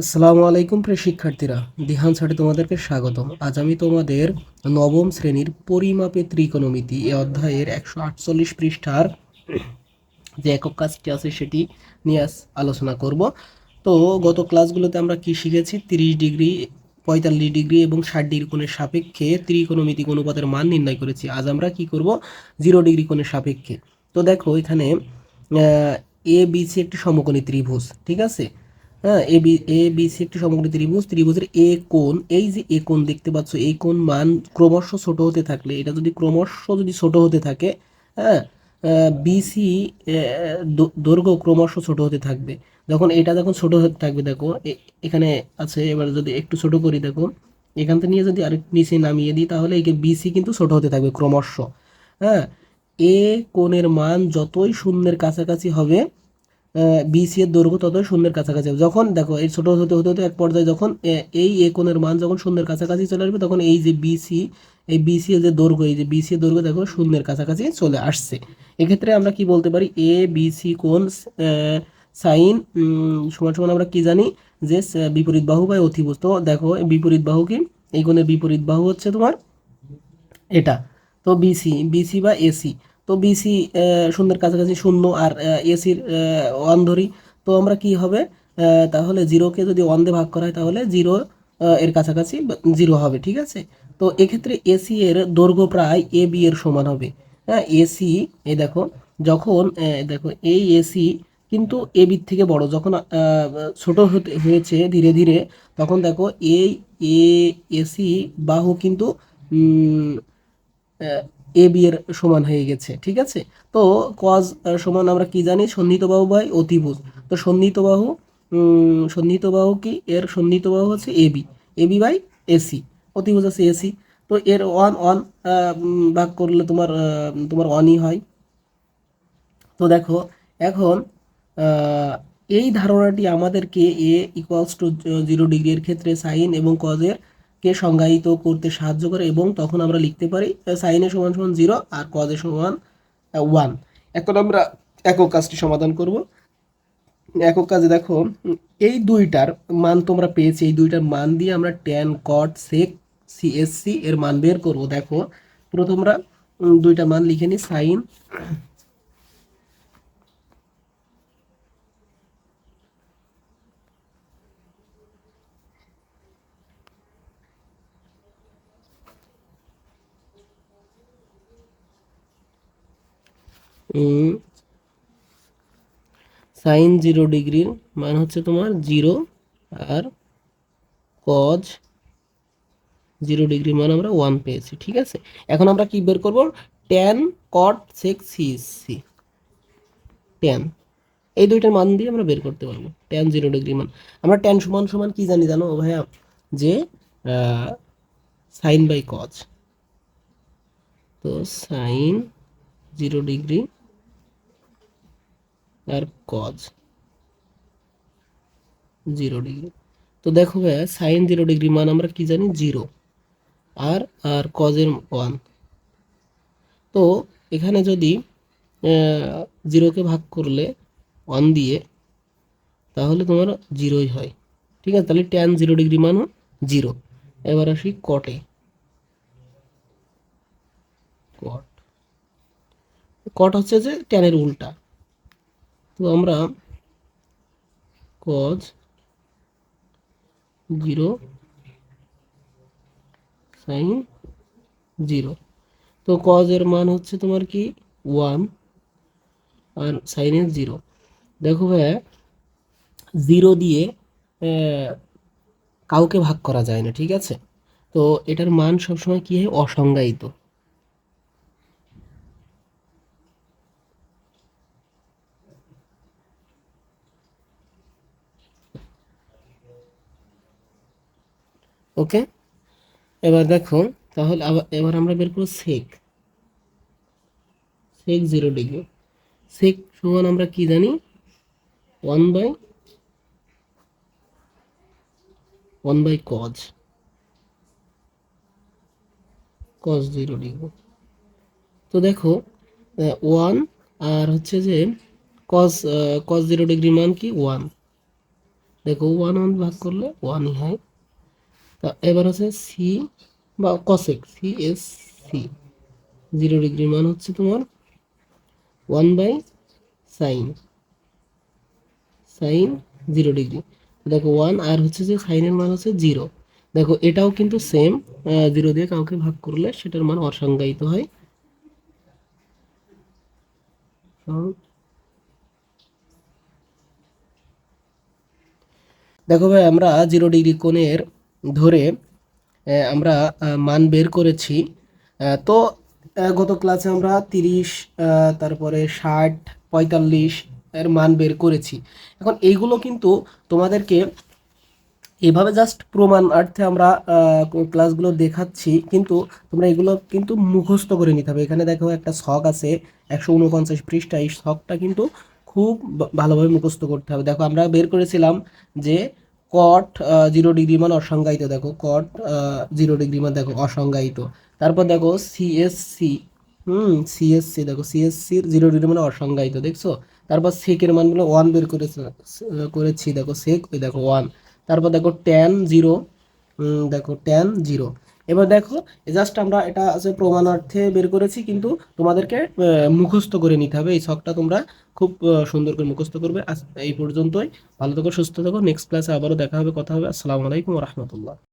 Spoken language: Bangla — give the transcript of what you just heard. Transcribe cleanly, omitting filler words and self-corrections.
আসসালামু আলাইকুম প্রিয় শিক্ষার্থীরা, দিহান স্যারে তোমাদেরকে স্বাগতম। আজ আমি তোমাদের নবম শ্রেণীর পরিমাপে ত্রিকোণমিতি এ অধ্যায়ের 148 পৃষ্ঠার যে একক কাজটি আছে সেটি নিয়ে আলোচনা করব। তো গত ক্লাসগুলোতে আমরা কি শিখেছি? 30 ডিগ্রি, 45 ডিগ্রি এবং 60 ডিগ্রি কোণের সাপেক্ষে ত্রিকোণমিতিক অনুপাতের মান নির্ণয় করেছি। আজ আমরা কি করব? 0 ডিগ্রি কোণের সাপেক্ষে। তো দেখো এখানে এ বি সি একটি সমকোণী ত্রিভুজ, ঠিক আছে? হ্যাঁ, এ বি সি একটি সমকোণী ত্রিভুজ। ত্রিভুজের এ কোণ, এই যে এ কোণ দেখতে পাচ্ছ, এই কোণ মান ক্রমশ ছোট হতে থাকলে, এটা যদি ক্রমশ যদি ছোট হতে থাকে, হ্যাঁ, বিসি দৈর্ঘ্য ক্রমশ ছোট হতে থাকবে। যখন ছোট হতে থাকবে, দেখো এখানে আছে, এবার যদি একটু ছোট করি, দেখো এখান থেকে নিয়ে যদি আরেকটু নিচে নামিয়ে দিই, তাহলে এই বিসি কিন্তু ছোট হতে থাকবে ক্রমশ। হ্যাঁ, এ কোণের মান যতই শূন্যের কাছাকাছি হবে, বিসি এর দৈর্ঘ্য ততই শূন্যের কাছাকাছি হবে। যখন দেখো এই ছোট হতে হতে হতে এক পর্যায়ে যখন এই এ কোণের মান যখন শূন্যের কাছাকাছি চলে আসবে, তখন এই যে বিসি, এই বিসি এর যে দৈর্ঘ্য, এই যে বিসি এর দৈর্ঘ্য দেখো শূন্যের কাছাকাছি চলে আসছে। এক্ষেত্রে আমরা কি বলতে পারি? এ বিসি কোণ সাইন সমান সমান আমরা কি জানি যে বিপরীত বাহু বা অতিভুজ। তো দেখো বিপরীত বাহু কি? এই কোণের বিপরীত বাহু হচ্ছে তোমার এটা। তো বিসি, বিসি বা এসি, তো বিসি শূন্যের কাছাকাছি শূন্য, আর এসির ওয়ান ধরি, তো আমরা কি হবে? তাহলে জিরোকে যদি ওয়ান দিয়ে ভাগ করা হয়, তাহলে জিরো এর কাছাকাছি জিরো হবে, ঠিক আছে? তো এক্ষেত্রে এসি এর দৈর্ঘ্য প্রায় এ বি এর সমান হবে। হ্যাঁ, এসি, এই দেখো, যখন দেখো এই এসি কিন্তু এ বির থেকে বড়, যখন ছোট হতে হয়েছে ধীরে ধীরে, তখন দেখো এই এ এসি বাহু কিন্তু এ বি এর সমান হয়ে গেছে, ঠিক আছে? তো কজ সমান আমরা কি জানি? সন্নিহিত বাহু বাই অতিভুজ। তো সন্নিহিত বাহু, সন্নিহিত বাহু কি? এর সন্নিহিত বাহু হচ্ছে A B, A B by AC, অতিভুজ আছে এসি। তো এর ওয়ান ওয়ান ভাগ করলে তোমার ওয়ানই হয়। তো দেখো এখন এই ধারণাটি আমাদেরকে এ ইকুয়ালস টু 0 ডিগ্রি এর ক্ষেত্রে সাইন এবং কজের কে সংজ্ঞায়িত করতে সাহায্য করে, এবং তখন আমরা লিখতে পারি সাইন এ সমান সমান 0 আর কজ এ সমান 1। এখন আমরা একক কাজটি সমাধান করব। একক কাজে দেখো, এই দুইটার মান তোমরা পেয়েছি, এই দুইটার মান দিয়ে আমরা ট্যান কট সেক সিএসসি এর মান বের করব। দেখো প্রথম আমরা দুইটা মান লিখে নিই। সাইন সাইন 0 ডিগ্রির মান হচ্ছে তোমার 0, আর কজ 0 ডিগ্রির মান আমরা 1 পেয়েছি, ঠিক আছে? এখন আমরা কি বের করব? ট্যান কট সেক সিএসসি, ট্যান, এই দুইটার মান দিয়ে আমরা বের করতে পারবো ট্যান 0 ডিগ্রি মান। আমরা ট্যান সমান সমান কি জানি জানো ভাইয়া? যে সাইন বাই কজ। তো সাইন 0 ডিগ্রি আর কজ 0 ডিগ্রি। তো দেখো ভাইয়া, সাইন 0 ডিগ্রি মান আমরা কি জানি? 0, আর আর কজের 1। তো এখানে যদি 0কে ভাগ করলে 1 দিয়ে, তাহলে তোমার 0ই হয়, ঠিক আছে? তাহলে ট্যান 0 ডিগ্রি মান 0। এবার আসি কটে। কট, কট হচ্ছে যে ট্যানের উল্টা। তো আমরা কজ 0 সাইন 0, তো কজের মান হচ্ছে তোমার কি? 1, আর সাইনের 0। দেখো ভাইয়া, 0 দিয়ে কাউকে ভাগ করা যায় না, ঠিক আছে? তো এটার মান সবসময় কি হয়? অসংজ্ঞায়িত। ওকে, এবার দেখো, তাহলে এবার আমরা বের করবো সেক, সেক 0 ডিগ্রি। সেক সমান আমরা কি জানি? 1 বাই কজ, কজ 0 ডিগ্রি। তো দেখো 1, আর হচ্ছে যে কজ, কজ 0 ডিগ্রি মান কি? 1। দেখো 1 ভাগ করলে 1ই হয়। তা এবার হচ্ছে সি বা কসেক, সি এস সি, 0 ডিগ্রি মান হচ্ছে তোমার 1/sin, সাইন 0 ডিগ্রি। দেখো 1 আর হচ্ছে যে সাইনের মান হচ্ছে 0। দেখো এটাও কিন্তু সেম, 0 দিয়ে কাউকে ভাগ করলে সেটার মান অসংজ্ঞায়িত হয়। দেখো ভাই, আমরা 0 ডিগ্রি কোণের ধরে আমরা মান বের করেছি। তো গত ক্লাসে আমরা 30, তারপরে 60, 45 এর মান বের করেছি। এখন এইগুলো কিন্তু তোমাদেরকে এভাবে জাস্ট প্রমাণার্থে আমরা ক্লাসগুলো দেখাচ্ছি, কিন্তু তোমরা এগুলো কিন্তু মুখস্থ করে নিতে হবে। এখানে দেখো একটা ছক আছে 149 পৃষ্ঠা, এই ছকটা কিন্তু খুব ভালোভাবে মুখস্থ করতে হবে। দেখো আমরা বের করেছিলাম যে কট 0 ডিগ্রি মান অসংজ্ঞায়িত। দেখো কট 0 ডিগ্রি মান দেখো অসংজ্ঞায়িত। তারপর দেখো সিএসসি, সিএসসি, দেখো সিএসসির 0 ডিগ্রি মানে অসংজ্ঞায়িত, দেখছো। তারপর সেকের মানগুলো 1 বের করেছি, দেখো সেক, ওই দেখো 1। তারপর দেখো tan 0, দেখো tan 0। এবার দেখো জাস্ট আমরা এটা আছে প্রমাণার্থে বের করেছি, কিন্তু তোমাদেরকে মুখস্থ করে নিতে হবে। এই ছকটা তোমরা খুব সুন্দর করে মুখস্থ করবে। আজ এই পর্যন্তই। ভালো থেকো, সুস্থ থেকো। নেক্সট ক্লাসে আবারও দেখা হবে, কথা হবে। আসসালামু আলাইকুম ওয়া রাহমাতুল্লাহ।